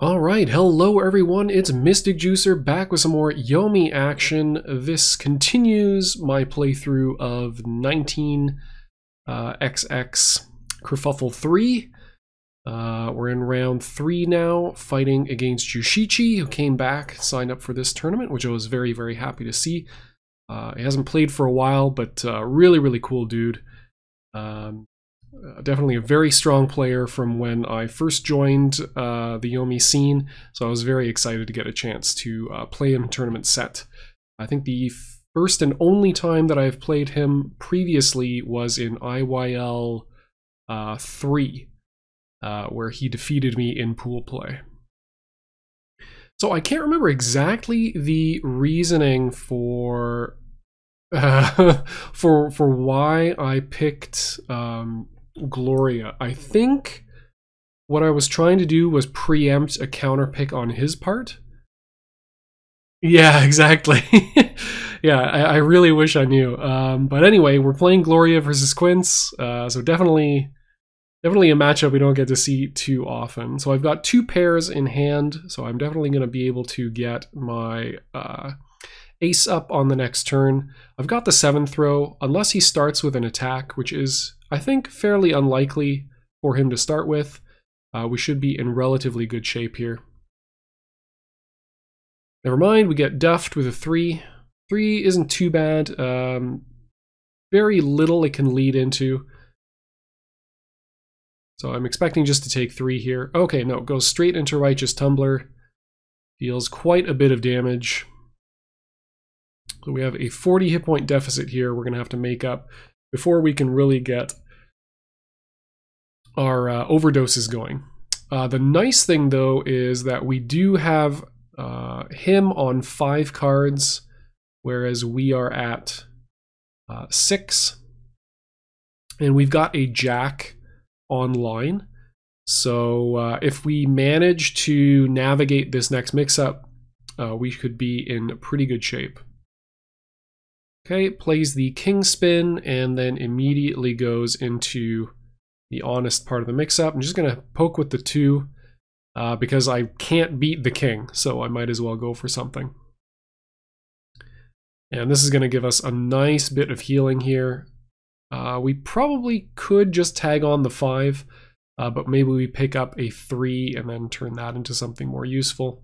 All right, hello everyone, it's mysticjuicer back with some more Yomi action. This continues my playthrough of 19XX Kerfuffle 3. We're in round 3 now, fighting against Juushichi, who came back, signed up for this tournament, which I was very, very happy to see. He hasn't played for a while, but really cool dude. Definitely a very strong player from when I first joined the Yomi scene, so I was very excited to get a chance to play him in tournament set. I think the first and only time that I've played him previously was in IYL 3, where he defeated me in pool play. So I can't remember exactly the reasoning for for why I picked Gloria. I think what I was trying to do was preempt a counter pick on his part. Yeah, exactly. Yeah, I really wish I knew. But anyway, we're playing Gloria versus Quince, so definitely a matchup we don't get to see too often. So I've got 2 pairs in hand, so I'm definitely going to be able to get my ace up on the next turn. I've got the 7th throw, unless he starts with an attack, which is, I think, fairly unlikely for him to start with. We should be in relatively good shape here. Never mind, we get duffed with a 3. 3 isn't too bad. Very little it can lead into. So I'm expecting just to take 3 here. Okay, no, it goes straight into Righteous Tumbler. Deals quite a bit of damage. So we have a 40 hit point deficit here we're going to have to make up before we can really get our overdoses going. The nice thing, though, is that we do have him on 5 cards, whereas we are at 6. And we've got a jack online. So if we manage to navigate this next mix-up, we could be in pretty good shape. Okay, plays the king spin and then immediately goes into the honest part of the mix-up. I'm just going to poke with the 2 because I can't beat the king, so I might as well go for something. And this is going to give us a nice bit of healing here. We probably could just tag on the 5, but maybe we pick up a 3 and then turn that into something more useful.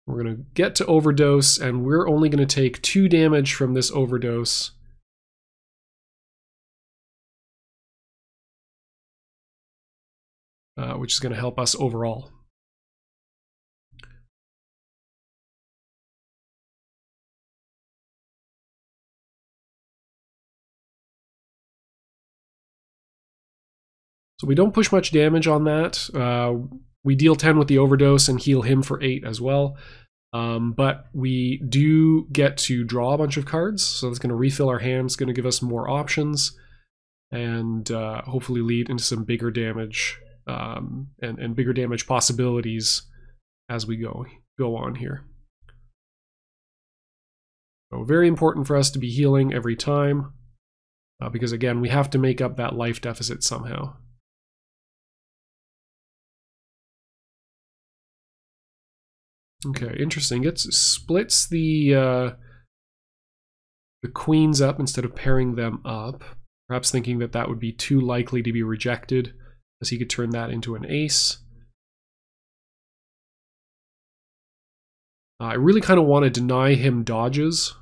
We're going to get to overdose, and we're only going to take 2 damage from this overdose. Which is going to help us overall. So we don't push much damage on that. We deal 10 with the overdose and heal him for 8 as well. But we do get to draw a bunch of cards, so that's going to refill our hands, going to give us more options, and hopefully lead into some bigger damage and bigger damage possibilities as we go on here. So very important for us to be healing every time, because again, we have to make up that life deficit somehow. Okay, interesting. It splits the queens up instead of pairing them up. Perhaps thinking that that would be too likely to be rejected, as he could turn that into an ace. I really kind of want to deny him dodges,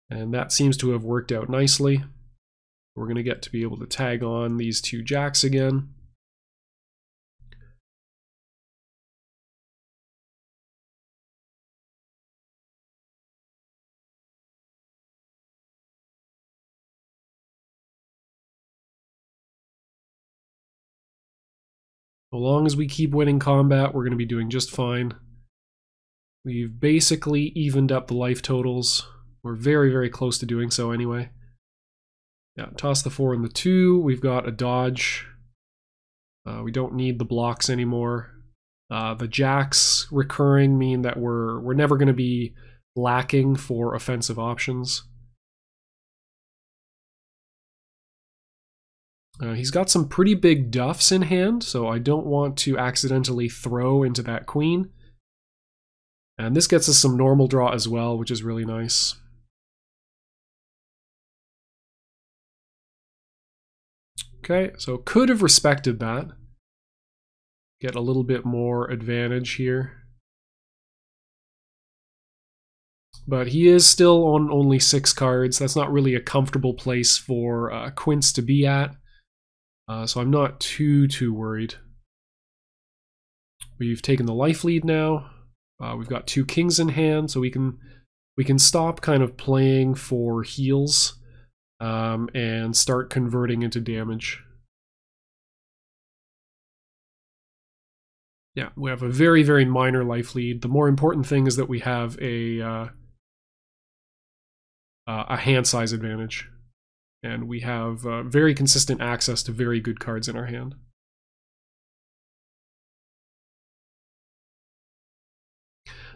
and that seems to have worked out nicely. We're going to get to be able to tag on these 2 jacks again. As long as we keep winning combat, we're going to be doing just fine. We've basically evened up the life totals. We're very close to doing so anyway. Yeah, toss the 4 and the 2. We've got a dodge. We don't need the blocks anymore. The jacks recurring mean that we're never going to be lacking for offensive options. He's got some pretty big duffs in hand, so I don't want to accidentally throw into that queen. And this gets us some normal draw as well, which is really nice. Okay, so could have respected that. Get a little bit more advantage here. But he is still on only 6 cards. That's not really a comfortable place for Quince to be at. So I'm not too worried. We've taken the life lead now. We've got 2 kings in hand, so we can stop kind of playing for heals and start converting into damage. Yeah, we have a very minor life lead. The more important thing is that we have a hand size advantage, and we have very consistent access to very good cards in our hand.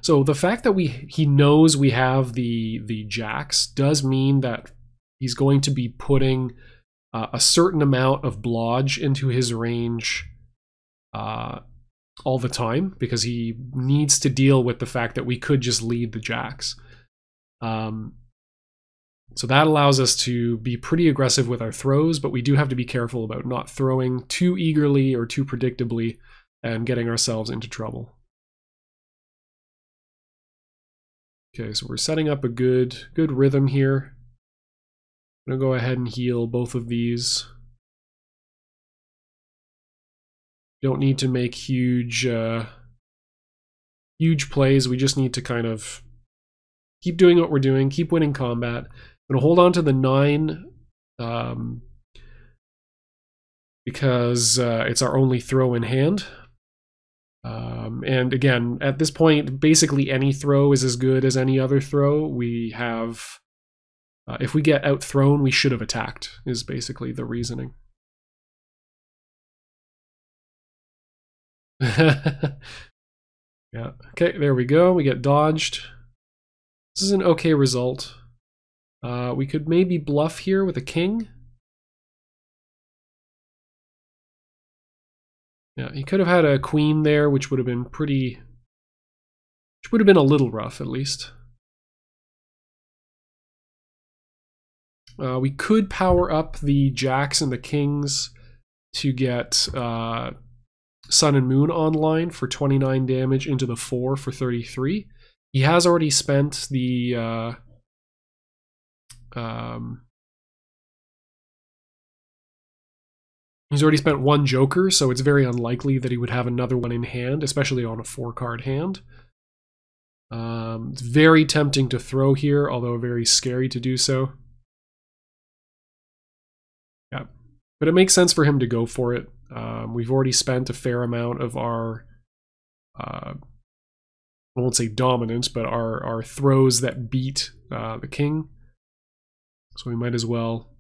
So the fact that he knows we have the jacks does mean that he's going to be putting a certain amount of blodge into his range all the time, because he needs to deal with the fact that we could just lead the jacks. So that allows us to be pretty aggressive with our throws, but we do have to be careful about not throwing too eagerly or too predictably and getting ourselves into trouble. Okay, so we're setting up a good rhythm here. I'm gonna go ahead and heal both of these. Don't need to make huge plays. We just need to kind of keep doing what we're doing, keep winning combat. I'm going to hold on to the 9 because it's our only throw in hand. And again, at this point, basically any throw is as good as any other throw. We have, if we get outthrown, we should have attacked, is basically the reasoning. Yeah, okay, there we go. We get dodged. This is an okay result. We could maybe bluff here with a king. Yeah, he could have had a queen there, which would have been pretty... which would have been a little rough, at least. We could power up the jacks and the kings to get Sun and Moon online for 29 damage into the 4 for 33. He has already spent the... he's already spent 1 joker, so it's very unlikely that he would have another one in hand, especially on a 4-card hand. It's very tempting to throw here, although very scary to do so. Yeah, but it makes sense for him to go for it. We've already spent a fair amount of our, I won't say dominance, but our throws that beat the king. So we might as well.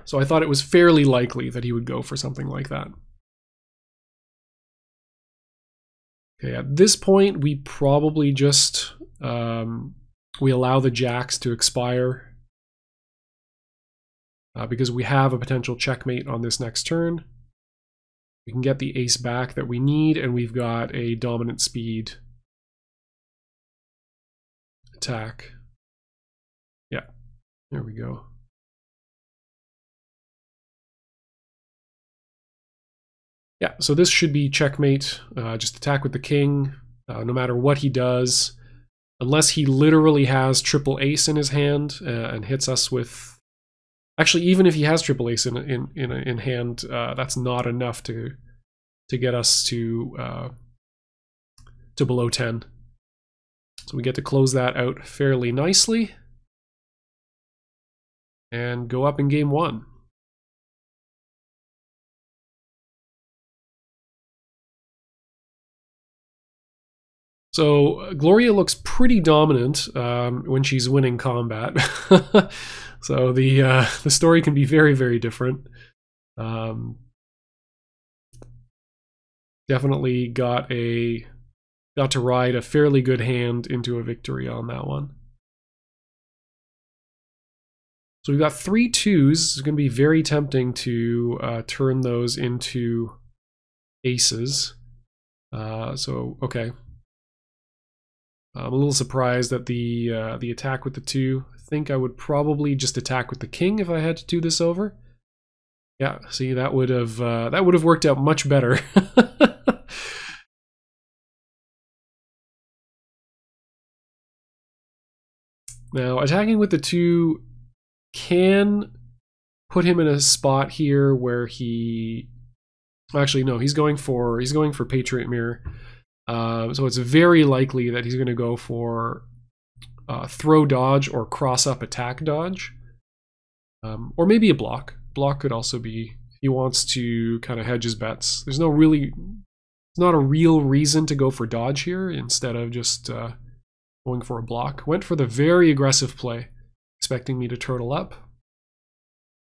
So I thought it was fairly likely that he would go for something like that. Okay, at this point, we probably just we allow the jacks to expire because we have a potential checkmate on this next turn. We can get the ace back that we need, and we've got a dominant speed attack. Yeah, there we go. Yeah, so this should be checkmate. Just attack with the king, no matter what he does. Unless he literally has triple ace in his hand and hits us with... Actually, even if he has triple ace in hand, that's not enough to get us to below 10. So we get to close that out fairly nicely and go up in game 1. So Gloria looks pretty dominant when she's winning combat. So the story can be very, very different. Definitely got to ride a fairly good hand into a victory on that one. So we've got 3 2s. It's going to be very tempting to turn those into aces. Okay. I'm a little surprised at the attack with the 2. I think I would probably just attack with the king if I had to do this over. Yeah, see, that would have worked out much better. Now, attacking with the 2 can put him in a spot here where he actually no, he's going for Patriot Mirror. So it's very likely that he's going to go for throw dodge or cross up attack dodge, or maybe a block. Block could also be, he wants to kind of hedge his bets. There's not a real reason to go for dodge here instead of just going for a block. Went for the very aggressive play, expecting me to turtle up.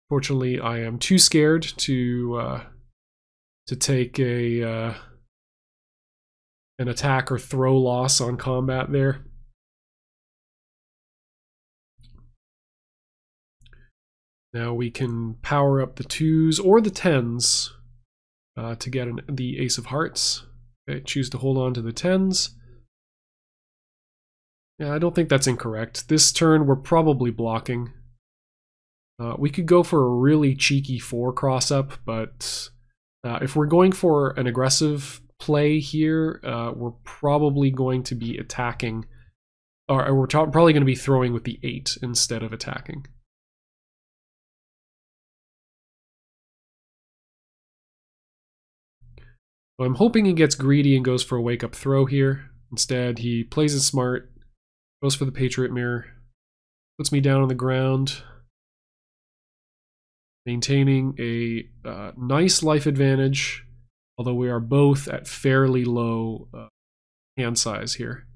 Fortunately, I am too scared to take an attack or throw loss on combat there. Now we can power up the 2s or the 10s to get the ace of hearts. Okay, choose to hold on to the 10s. Yeah, I don't think that's incorrect. This turn we're probably blocking. We could go for a really cheeky 4 cross up, but if we're going for an aggressive play here, we're probably going to be attacking, or we're probably going to be throwing with the 8 instead of attacking. So I'm hoping he gets greedy and goes for a wake up throw here. Instead, he plays it smart, goes for the Patriot Mirror, puts me down on the ground, maintaining a nice life advantage, although we are both at fairly low hand size here.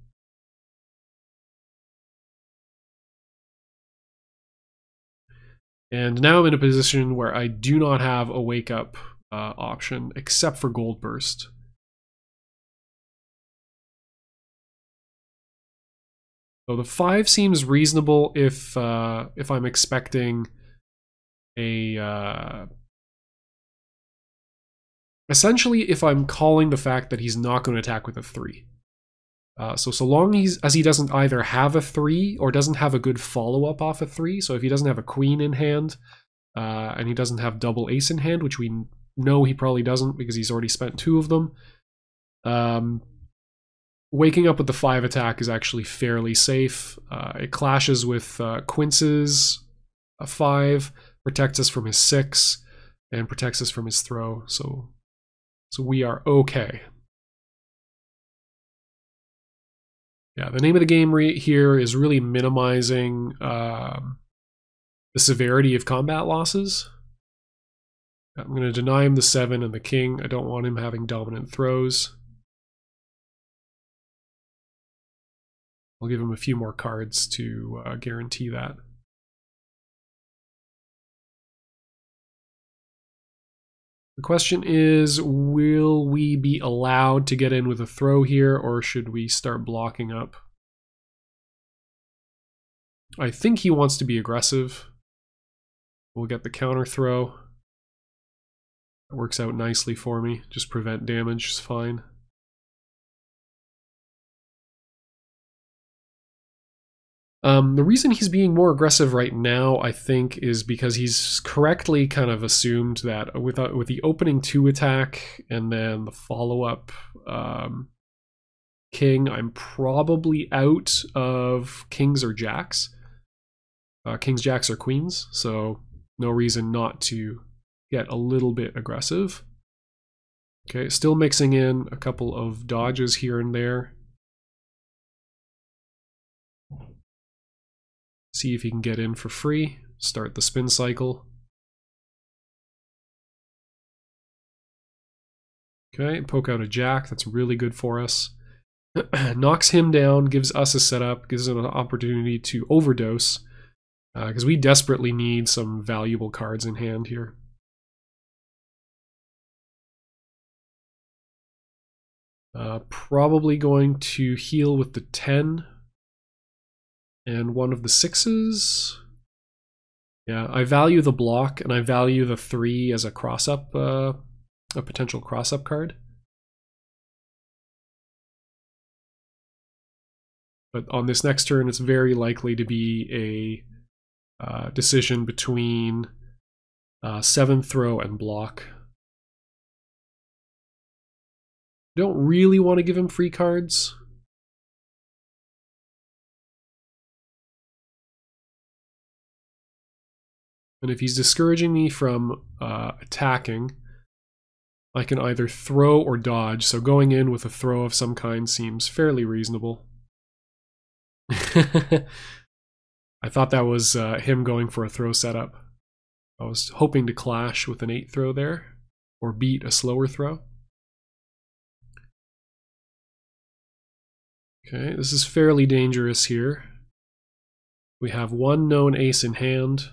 And now I'm in a position where I do not have a wake up option except for Gold Burst. So the 5 seems reasonable if I'm expecting a essentially if I'm calling the fact that he's not going to attack with a 3. So long as he doesn't either have a 3 or doesn't have a good follow-up off a 3, so if he doesn't have a queen in hand and he doesn't have double ace in hand, which we know he probably doesn't because he's already spent 2 of them, waking up with the 5 attack is actually fairly safe. It clashes with Quince's 5, protects us from his 6, and protects us from his throw, so we are okay. Yeah, the name of the game here is really minimizing the severity of combat losses. I'm going to deny him the 7 and the king. I don't want him having dominant throws. I'll give him a few more cards to guarantee that. The question is, will we be allowed to get in with a throw here, or should we start blocking up? I think he wants to be aggressive. We'll get the counter throw. It works out nicely for me. Just prevent damage is fine. The reason he's being more aggressive right now, I think, is because he's correctly kind of assumed that with the opening 2 attack and then the follow-up king, I'm probably out of kings or jacks. Kings, jacks, or queens, so no reason not to get a little bit aggressive. Okay, still mixing in a couple of dodges here and there. See if he can get in for free. Start the spin cycle. Okay, poke out a jack. That's really good for us. Knocks him down, gives us a setup, gives us an opportunity to overdose, because we desperately need some valuable cards in hand here. Probably going to heal with the 10 and one of the 6s. Yeah, I value the block, and I value the 3 as a cross-up, a potential cross-up card. But on this next turn, it's very likely to be a decision between 7 throw and block. Don't really want to give him free cards. And if he's discouraging me from attacking, I can either throw or dodge, so going in with a throw of some kind seems fairly reasonable. I thought that was him going for a throw setup. I was hoping to clash with an 8 throw there, or beat a slower throw. Okay, this is fairly dangerous here. We have 1 known ace in hand.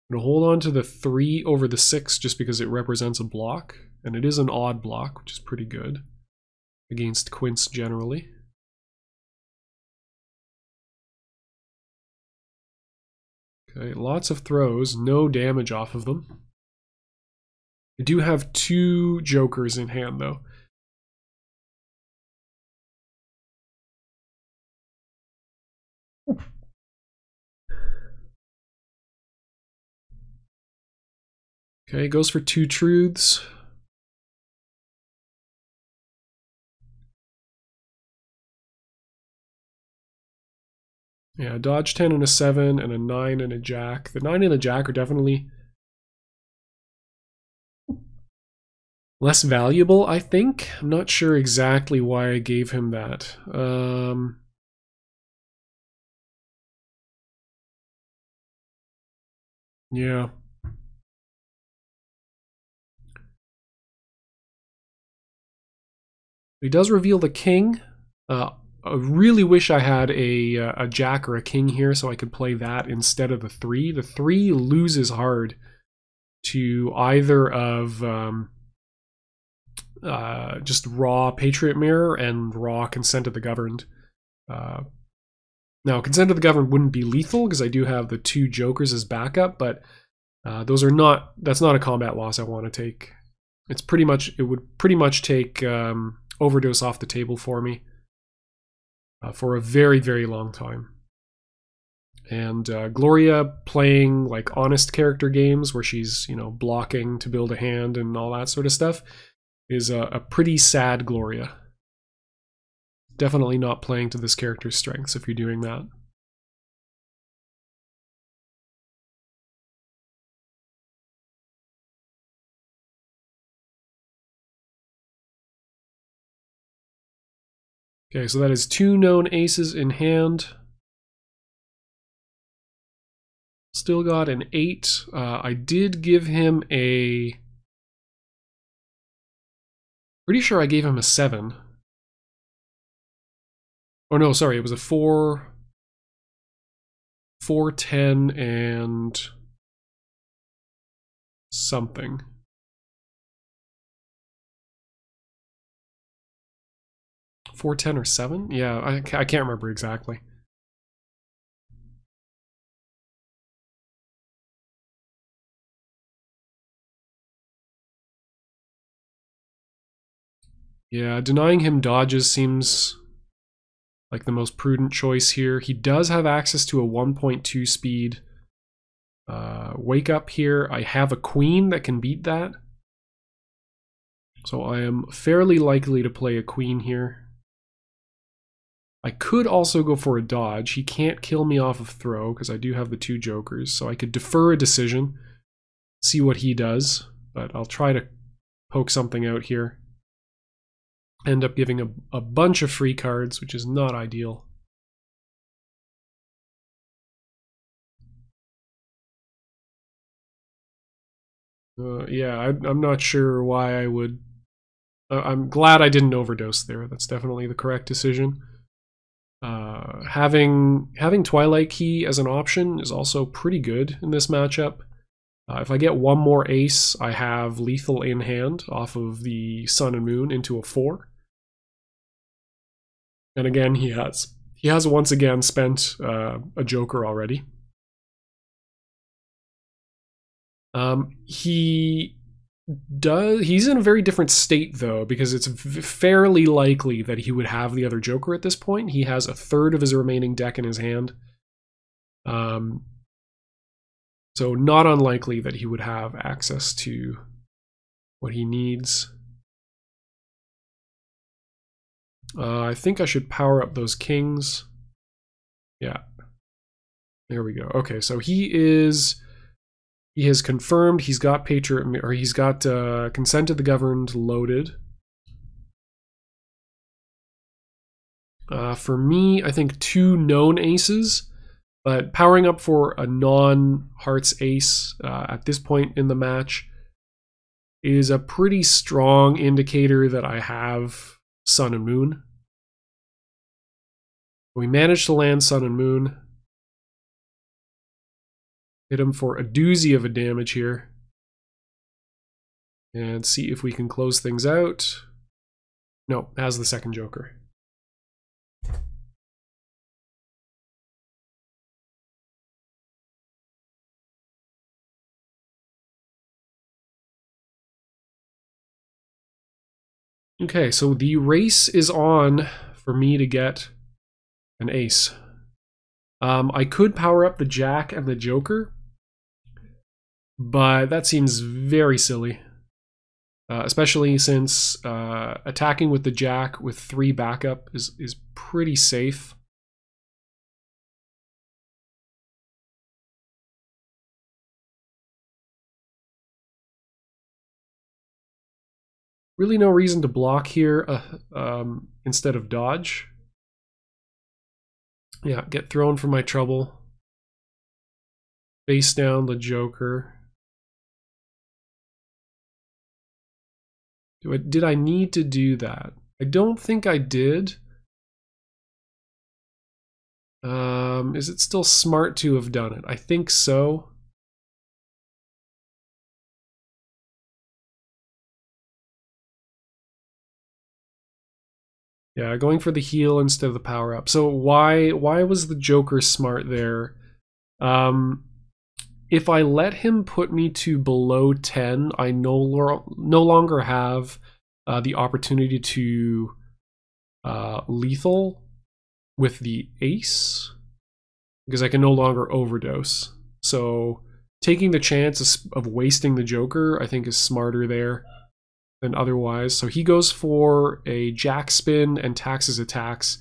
I'm going to hold on to the 3 over the 6 just because it represents a block, and it is an odd block, which is pretty good against quints generally. Okay, lots of throws, no damage off of them. I do have 2 jokers in hand though. Okay, goes for 2 truths. Yeah, dodge 10 and a 7 and a 9 and a jack. The 9 and a jack are definitely less valuable, I think. I'm not sure exactly why I gave him that. Yeah. He does reveal the king. I really wish I had a jack or a king here so I could play that instead of the 3. The 3 loses hard to either of just raw Patriot Mirror and raw Consent of the Governed. Now, Consent of the Governed wouldn't be lethal because I do have the 2 jokers as backup, but those are not. That's not a combat loss I want to take. It's pretty much. It would pretty much take Overdose off the table for me for a very, very long time. And Gloria playing like honest character games where she's, you know, blocking to build a hand and all that sort of stuff is a pretty sad Gloria. Definitely not playing to this character's strengths if you're doing that. Okay, so that is 2 known aces in hand. Still got an 8. I did give him a... Pretty sure I gave him a 7. Oh no, sorry, it was a 4, 4, 10, and something. 4, 10, or 7? Yeah, I can't remember exactly. Yeah, denying him dodges seems like the most prudent choice here. He does have access to a 1.2 speed wake up here. I have a queen that can beat that. So I am fairly likely to play a queen here. I could also go for a dodge. He can't kill me off of throw because I do have the 2 jokers. So I could defer a decision, see what he does. But I'll try to poke something out here. End up giving a bunch of free cards, which is not ideal. Yeah, I'm not sure why I would... I'm glad I didn't overdose there. That's definitely the correct decision. Having Twilight Key as an option is also pretty good in this matchup. If I get 1 more ace, I have lethal in hand off of the Sun and Moon into a 4. And again, he has once again spent a joker already. He's in a very different state though, because it's fairly likely that he would have the other joker at this point. He has a third of his remaining deck in his hand. So not unlikely that he would have access to what he needs. I think I should power up those kings. Yeah. There we go. Okay, so he has confirmed he's got he's got Consent of the Governed loaded. For me, I think 2 known aces, but powering up for a non-hearts ace at this point in the match is a pretty strong indicator that I have Sun and Moon. We managed to land Sun and Moon. Hit him for a doozy of a damage here. And see if we can close things out. No, as the second joker. Okay, so the race is on for me to get an ace. I could power up the jack and the joker, but that seems very silly. Especially since attacking with the jack with 3 backup is pretty safe. Really no reason to block here instead of dodge. Yeah, get thrown for my trouble. Face down the joker. Did I need to do that? I don't think I did. Is it still smart to have done it? I think so. Yeah, going for the heal instead of the power up. So why was the Joker smart there? If I let him put me to below 10, I no longer have the opportunity to lethal with the ace, because I can no longer overdose. So taking the chance of wasting the Joker, I think, is smarter there than otherwise. So he goes for a jack spin and taxes attacks.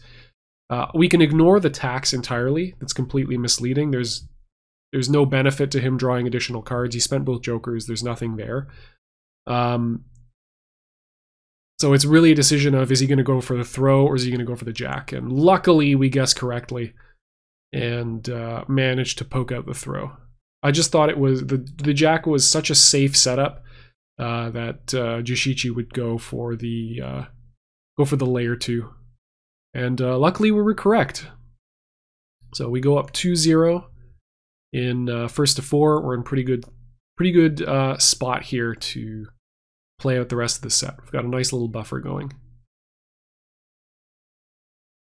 We can ignore the tax entirely. That's completely misleading. There's no benefit to him drawing additional cards. He spent both jokers. There's nothing there. So it's really a decision of, is he going to go for the throw or is he going to go for the jack? And luckily we guessed correctly and managed to poke out the throw. I just thought it was the jack was such a safe setup that Juushichi would go for the layer 2, and luckily we were correct. So we go up 2-0 in first to 4. We're in pretty good spot here to play out the rest of the set. We've got a nice little buffer going.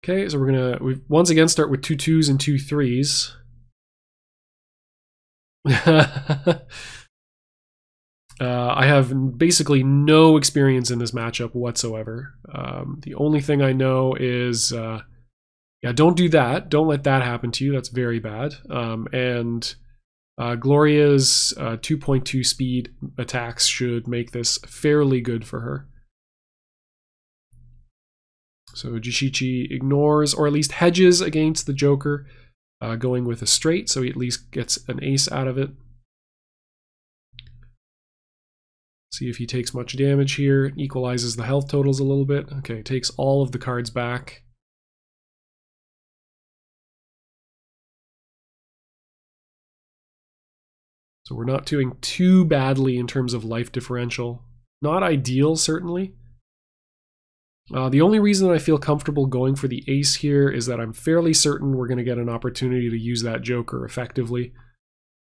Okay, so we once again start with 2 2s and 2 3s. I have basically no experience in this matchup whatsoever. The only thing I know is, yeah, don't do that. Don't let that happen to you. That's very bad. And Gloria's 2.2 speed attacks should make this fairly good for her. So Juushichi ignores, or at least hedges against the Joker, going with a straight, so he at least gets an ace out of it. See if he takes much damage here. Equalizes the health totals a little bit. Okay, takes all of the cards back. So we're not doing too badly in terms of life differential. Not ideal, certainly. The only reason I feel comfortable going for the ace here is that I'm fairly certain we're going to get an opportunity to use that Joker effectively.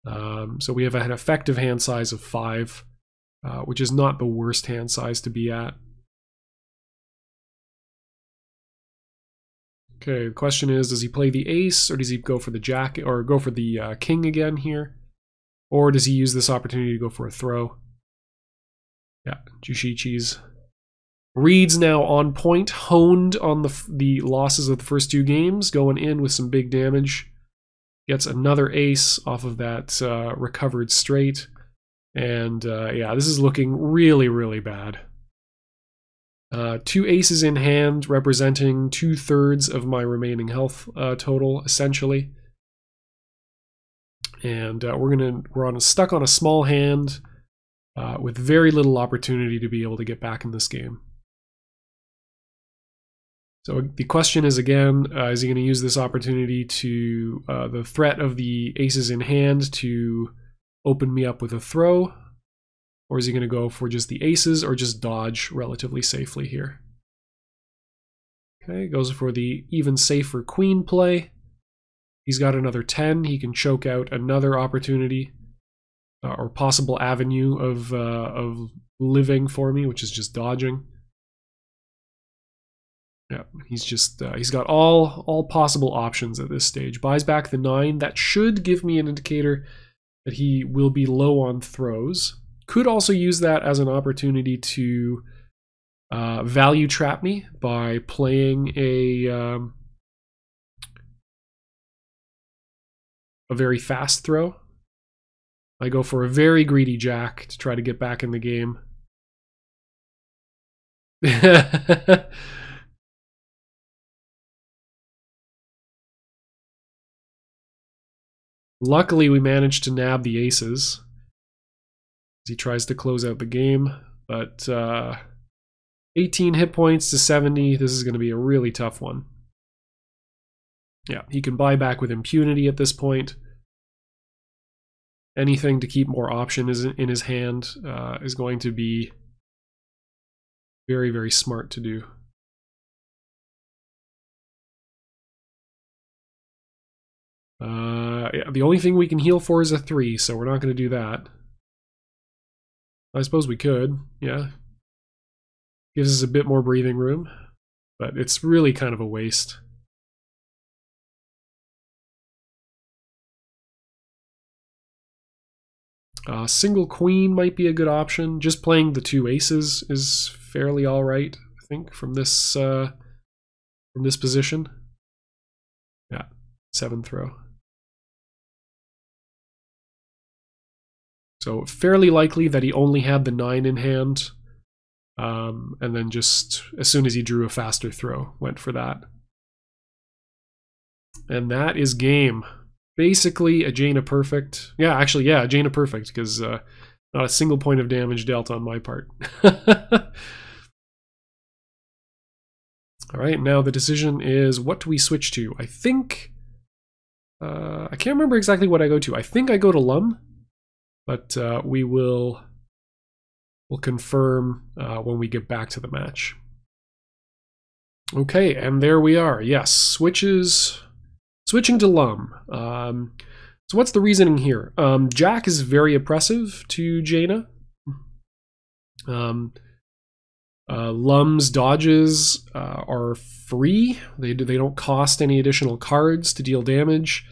So we have an effective hand size of 5. Which is not the worst hand size to be at. Okay, the question is, does he play the ace, or does he go for the jack, or go for the king again here? Or does he use this opportunity to go for a throw? Yeah, Juushichi's reads now on point, honed on the losses of the first two games, going in with some big damage. Gets another ace off of that recovered straight. And yeah, this is looking really, really bad. 2 aces in hand, representing 2/3 of my remaining health total, essentially. And we're stuck on a small hand with very little opportunity to be able to get back in this game. So the question is again, is he going to use this opportunity to the threat of the aces in hand to open me up with a throw? Or is he going to go for just the aces or just dodge relatively safely here? Okay, goes for the even safer queen play. He's got another 10. He can choke out another opportunity or possible avenue of living for me, which is just dodging. Yeah, he's got all possible options at this stage. Buys back the 9. That should give me an indicator that he will be low on throws. Could also use that as an opportunity to value trap me by playing a very fast throw. I go for a very greedy jack to try to get back in the game. Luckily, we managed to nab the aces. He tries to close out the game, but 18 hit points to 70. This is going to be a really tough one. Yeah, he can buy back with impunity at this point. Anything to keep more option in his hand is going to be very, very smart to do. Yeah, the only thing we can heal for is a 3, so we're not going to do that. I suppose we could, yeah. Gives us a bit more breathing room, but it's really kind of a waste. Single queen might be a good option. Just playing the 2 aces is fairly alright, I think, from this position. Yeah, 7 throw. So fairly likely that he only had the 9 in hand, and then just as soon as he drew a faster throw, went for that. And that is game. Basically a Jaina perfect. Yeah, actually, yeah, a Jaina perfect, because not a single point of damage dealt on my part. All right, now the decision is, what do we switch to? I think I can't remember exactly what I go to. I think I go to Lum. But we'll confirm when we get back to the match. Okay, and there we are. Yes, switching to Lum. So what's the reasoning here? Jack is very oppressive to Jaina. Lum's dodges are free. They don't cost any additional cards to deal damage.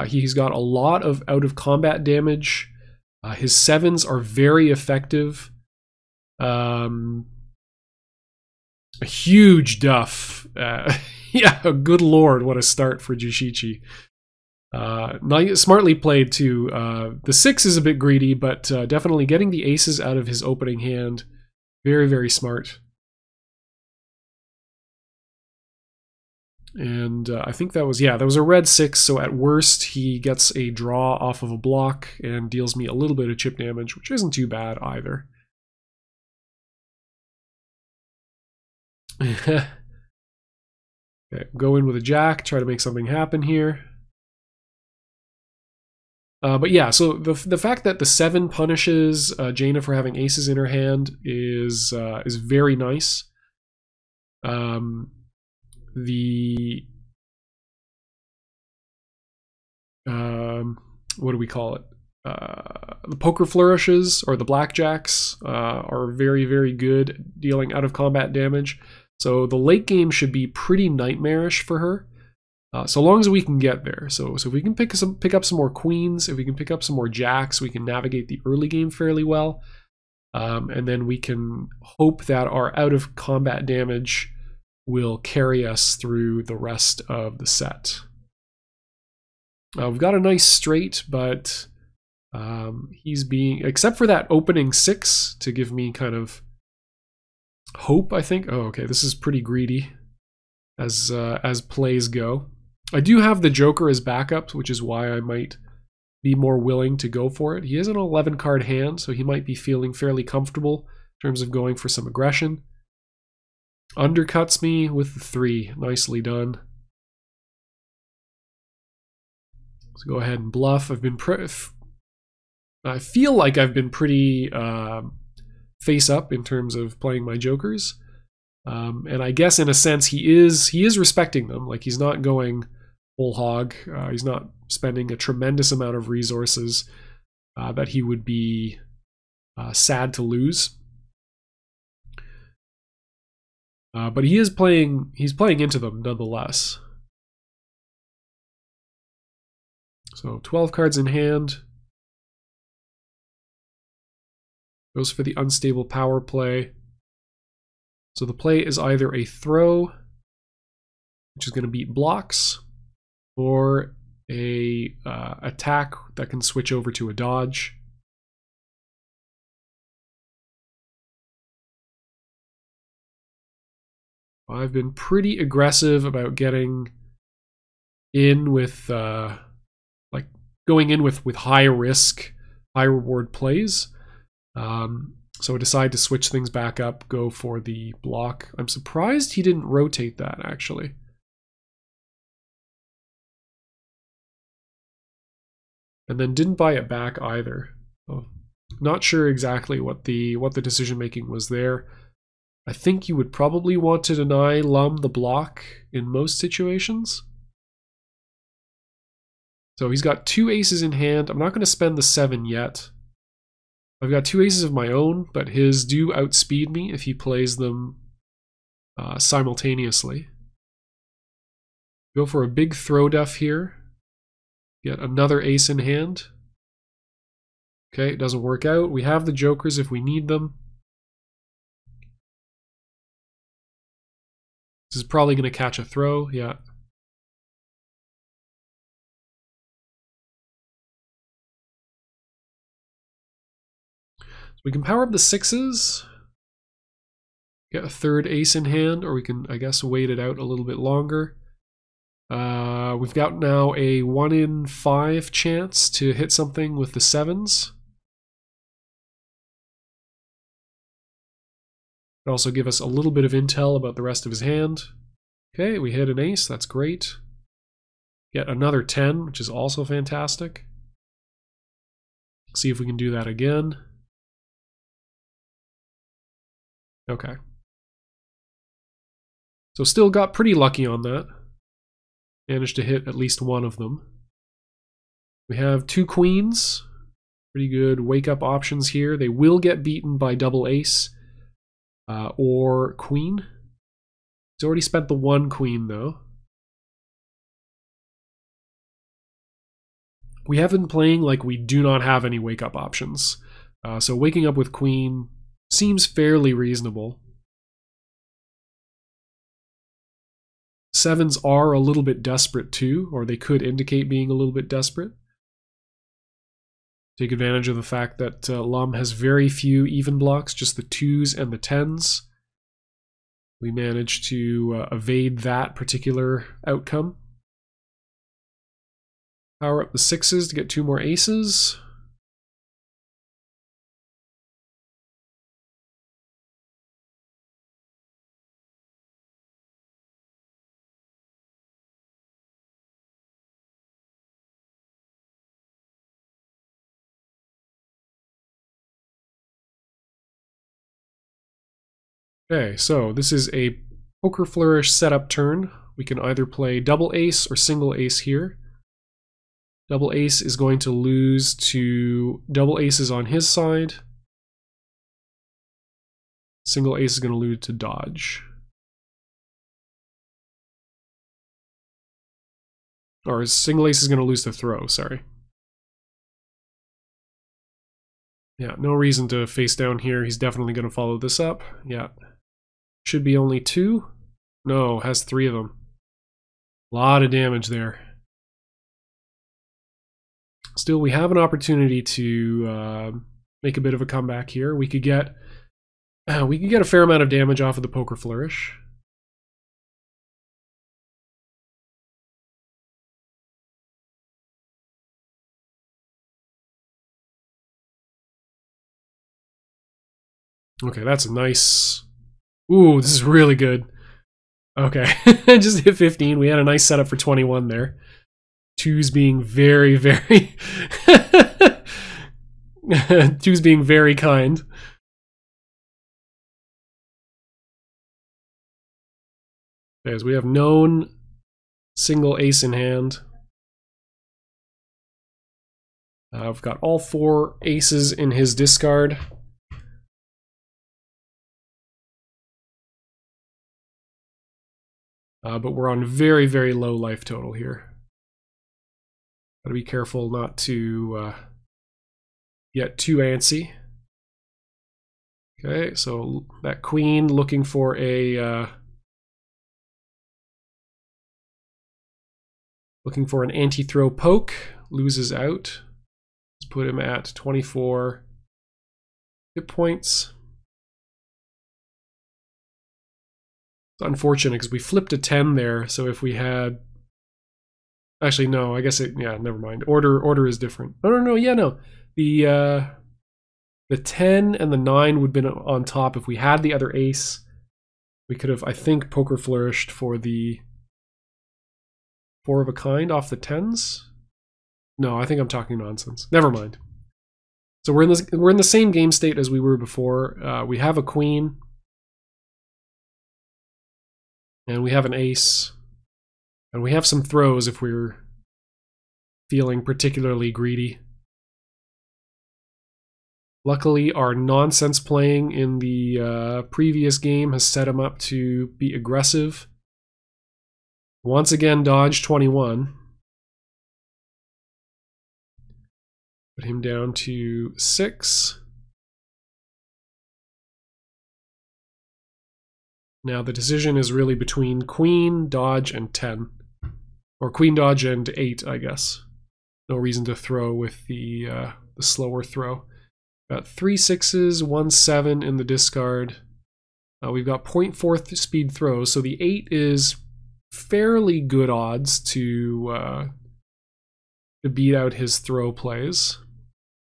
He's got a lot of out-of-combat damage. His 7s are very effective. A huge duff. Yeah, good lord, what a start for Juushichi. Smartly played too. The 6 is a bit greedy, but definitely getting the aces out of his opening hand. Very, very smart. And I think that was a red 6, so at worst he gets a draw off of a block and deals me a little bit of chip damage, which isn't too bad either. Okay, go in with a jack, try to make something happen here. But yeah, so the fact that the 7 punishes Jaina for having aces in her hand is very nice. What do we call it? The poker flourishes, or the blackjacks, are very, very good dealing out of combat damage. So the late game should be pretty nightmarish for her, so long as we can get there. So if we can pick up some more queens, if we can pick up some more jacks, we can navigate the early game fairly well. And then we can hope that our out of combat damage will carry us through the rest of the set. We've got a nice straight, but he's being, except for that opening 6 to give me kind of hope, I think. Oh, okay, this is pretty greedy as plays go. I do have the Joker as backup, which is why I might be more willing to go for it. He is an 11 card hand, so he might be feeling fairly comfortable in terms of going for some aggression. Undercuts me with the 3. Nicely done. Let's go ahead and bluff. I feel like I've been pretty face up in terms of playing my jokers, and I guess in a sense he is respecting them. Like, he's not going whole hog. He's not spending a tremendous amount of resources that he would be sad to lose. But he's playing into them nonetheless. So 12 cards in hand. Goes for the unstable power play. So the play is either a throw, which is going to beat blocks, or a attack that can switch over to a dodge. I've been pretty aggressive about getting in with like going in with high risk, high reward plays. So I decided to switch things back up, go for the block. I'm surprised he didn't rotate that, actually. And then didn't buy it back either. So not sure exactly what the decision making was there. I think you would probably want to deny Lum the block in most situations. So he's got 2 aces in hand. I'm not going to spend the 7 yet. I've got 2 aces of my own, but his do outspeed me if he plays them simultaneously. Go for a big throw duff here. Get another ace in hand. Okay, it doesn't work out. We have the jokers if we need them. This is probably going to catch a throw, yeah. So we can power up the 6s, get a 3rd ace in hand, or we can, I guess, wait it out a little bit longer. We've got now a 1 in 5 chance to hit something with the 7s. It'll also give us a little bit of intel about the rest of his hand. Okay, we hit an ace, that's great. Get another 10, which is also fantastic. See if we can do that again. Okay. So still got pretty lucky on that. Managed to hit at least one of them. We have 2 queens. Pretty good wake-up options here. They will get beaten by double ace or queen. He's already spent the 1 queen, though. We have been playing like we do not have any wake-up options. So waking up with queen seems fairly reasonable. 7s are a little bit desperate too, or they could indicate being a little bit desperate. Take advantage of the fact that Lum has very few even blocks, just the 2s and the 10s. We managed to evade that particular outcome. Power up the 6s to get 2 more aces. Okay, so this is a poker flourish setup turn. We can either play double ace or single ace here. Double ace is going to lose to double aces on his side. Single ace is going to lose to dodge. Or his single ace is going to lose the throw, sorry. Yeah, no reason to face down here. He's definitely going to follow this up. Yeah. Should be only 2. No, has 3 of them. A lot of damage there. Still, we have an opportunity to make a bit of a comeback here. We could get a fair amount of damage off of the Poker Flourish. Okay, that's a nice... Ooh, this is really good. Okay, just hit 15. We had a nice setup for 21 there. 2's being very, very... 2's being very kind. Okay, so we have known single ace in hand. I've got all 4 aces in his discard. But we're on very, very low life total here. Gotta be careful not to get too antsy. Okay, so that queen looking for a looking for an anti-throw poke, loses out. Let's put him at 24 hit points. It's unfortunate because we flipped a 10 there, so if we had... Actually, no, I guess it... Yeah, never mind. Order is different. No, yeah, no. The 10 and the 9 would have been on top. If we had the other ace, we could have, I think, Poker Flourished for the 4 of a kind off the 10s. No, I think I'm talking nonsense. Never mind. So we're in the same game state as we were before. We have a queen. And we have an ace. And we have some throws if we're feeling particularly greedy. Luckily, our nonsense playing in the previous game has set him up to be aggressive. Once again, dodge 21. Put him down to 6. Now the decision is really between queen, dodge, and 10. Or queen, dodge, and 8, I guess. No reason to throw with the slower throw. Got 3 6s, 1 7 in the discard. We've got 0.4 speed throws, so the 8 is fairly good odds to beat out his throw plays.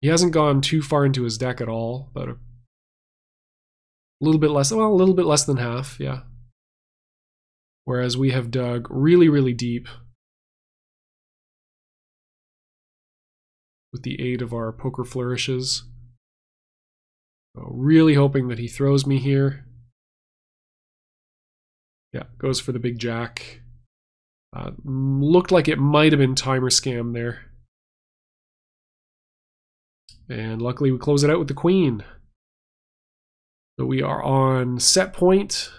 He hasn't gone too far into his deck at all, but a little bit less, well, a little bit less than half, yeah. Whereas we have dug really, really deep with the aid of our Poker Flourishes. So really hoping that he throws me here. Yeah, goes for the big jack. Looked like it might have been timer scam there. And luckily we close it out with the queen. So we are on set point.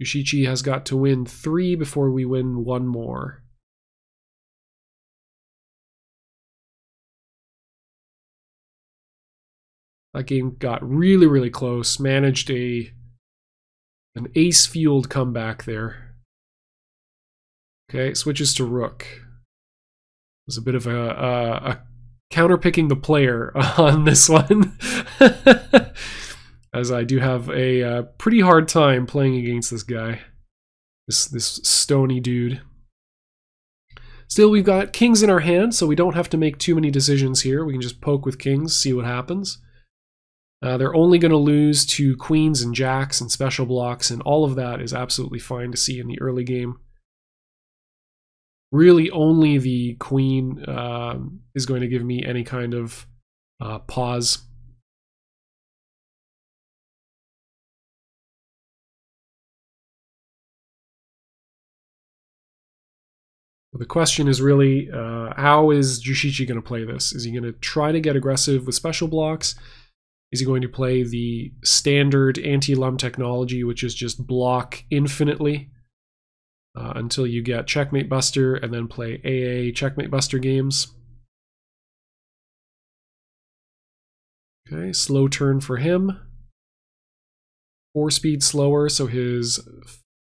Juushichi has got to win 3 before we win 1 more. That game got really, really close. Managed an ace-fueled comeback there. Okay, switches to rook. There's a bit of a counter-picking the player on this one. As I do have a pretty hard time playing against this guy. This stony dude. Still, we've got kings in our hand, so we don't have to make too many decisions here. We can just poke with kings, see what happens. They're only going to lose to queens and jacks and special blocks, and all of that is absolutely fine to see in the early game. Really, only the queen is going to give me any kind of pause. The question is really, how is Juushichi going to play this? Is he going to try to get aggressive with special blocks? Is he going to play the standard anti-lum technology, which is just block infinitely? until you get Checkmate Buster and then play AA Checkmate Buster games. Okay, slow turn for him. 4 speed slower, so his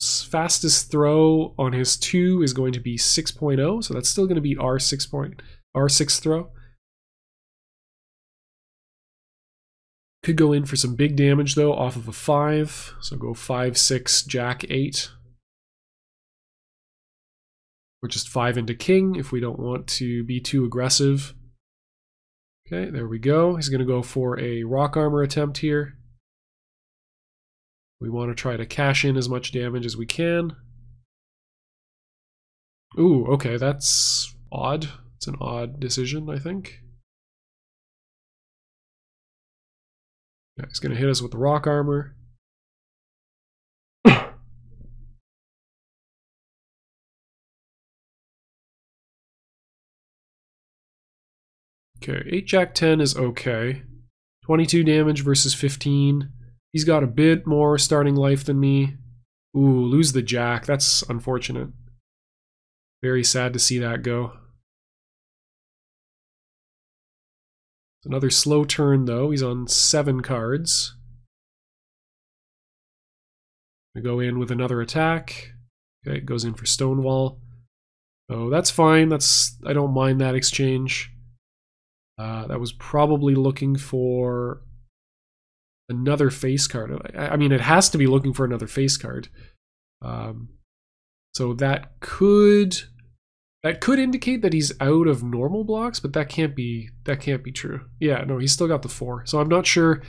fastest throw on his 2 is going to be 6.0, so that's still going to beat our 6 throw. Could go in for some big damage though off of a 5, so go 5, 6, Jack, 8. Or just 5 into King if we don't want to be too aggressive. Okay, there we go. He's going to go for a Rock Armor attempt here. We want to try to cash in as much damage as we can. Ooh, okay, that's odd. It's an odd decision, I think. Yeah, he's going to hit us with the Rock Armor. Okay, 8 Jack 10 is okay. 22 damage versus 15. He's got a bit more starting life than me. Ooh, lose the Jack. That's unfortunate. Very sad to see that go. Another slow turn though. He's on 7 cards. We go in with another attack. Okay, goes in for Stonewall. Oh, that's fine. I don't mind that exchange. That was probably looking for another face card. I mean, it has to be looking for another face card. So that could indicate that he's out of normal blocks, but that can't be true. Yeah, no, he's still got the 4. So I'm not sure.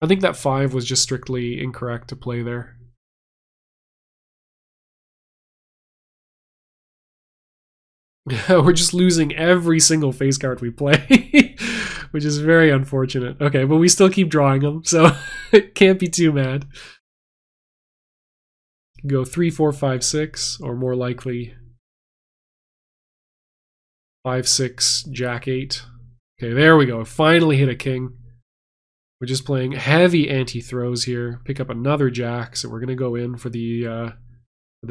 I think that 5 was just strictly incorrect to play there. We're just losing every single face card we play, which is very unfortunate. Okay, but we still keep drawing them, so it can't be too mad. Go 3, 4, 5, 6, or more likely 5, 6, Jack 8. Okay, there we go. Finally hit a king. We're just playing heavy anti-throws here. Pick up another Jack, so we're gonna go in for the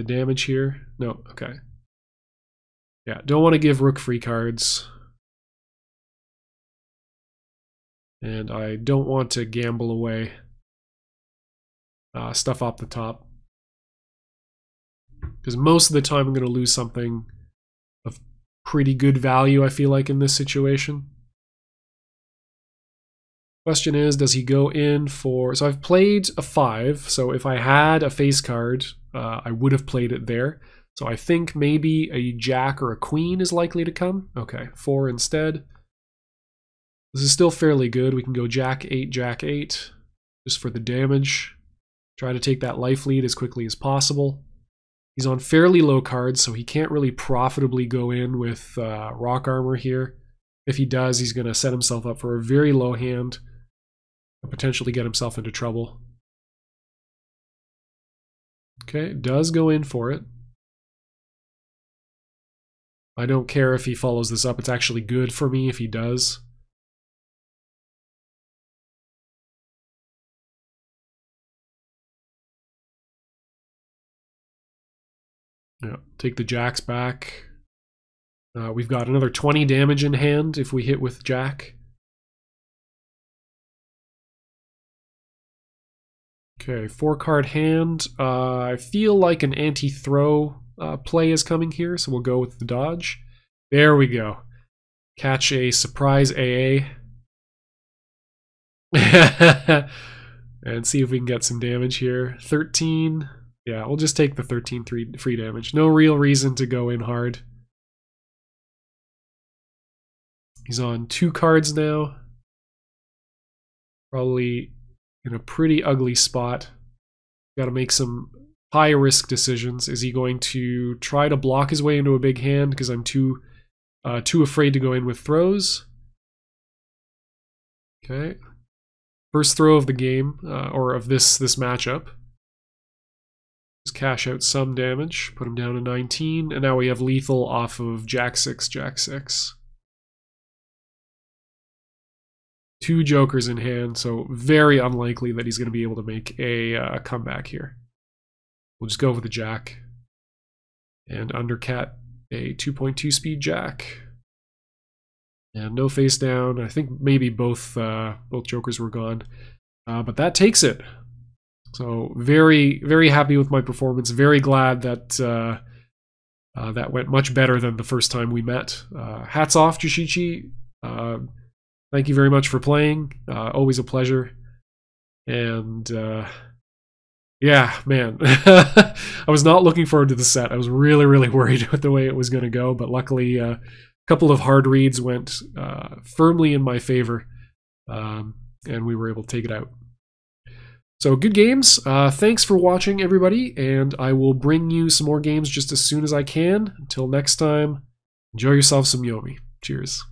damage here. No, okay. Yeah, don't want to give Rook free cards. And I don't want to gamble away stuff off the top. Because most of the time I'm going to lose something of pretty good value, I feel like, in this situation. Question is, does he go in for... So I've played a 5, so if I had a face card, I would have played it there. So I think maybe a Jack or a Queen is likely to come. Okay, 4 instead. This is still fairly good. We can go Jack 8, Jack 8, just for the damage. Try to take that life lead as quickly as possible. He's on fairly low cards, so he can't really profitably go in with Rock Armor here. If he does, he's going to set himself up for a very low hand and potentially get himself into trouble. Okay, does go in for it. I don't care if he follows this up. It's actually good for me if he does. Yeah, take the Jacks back. We've got another 20 damage in hand if we hit with Jack. Okay, 4-card hand. I feel like an anti-throw play is coming here, so we'll go with the dodge. There we go. Catch a surprise AA. And see if we can get some damage here. 13. Yeah, we'll just take the 13 free damage. No real reason to go in hard. He's on 2 cards now. Probably in a pretty ugly spot. Got to make some high risk decisions. Is he going to try to block his way into a big hand because I'm too afraid to go in with throws? Okay. First throw of the game, or of this matchup. Just cash out some damage, put him down to 19, and now we have lethal off of Jack 6, Jack 6. 2 jokers in hand, so very unlikely that he's going to be able to make a comeback here. We'll just go with the Jack. And Undercat a 2.2 speed jack. And no face down. I think maybe both jokers were gone. But that takes it. So very, very happy with my performance. Very glad that that went much better than the first time we met. Hats off, Juushichi. Thank you very much for playing. Always a pleasure. And yeah, man. I was not looking forward to the set. I was really, really worried with the way it was going to go. But luckily, a couple of hard reads went firmly in my favor. And we were able to take it out. So good games. Thanks for watching, everybody. And I will bring you some more games just as soon as I can. Until next time, enjoy yourself some Yomi. Cheers.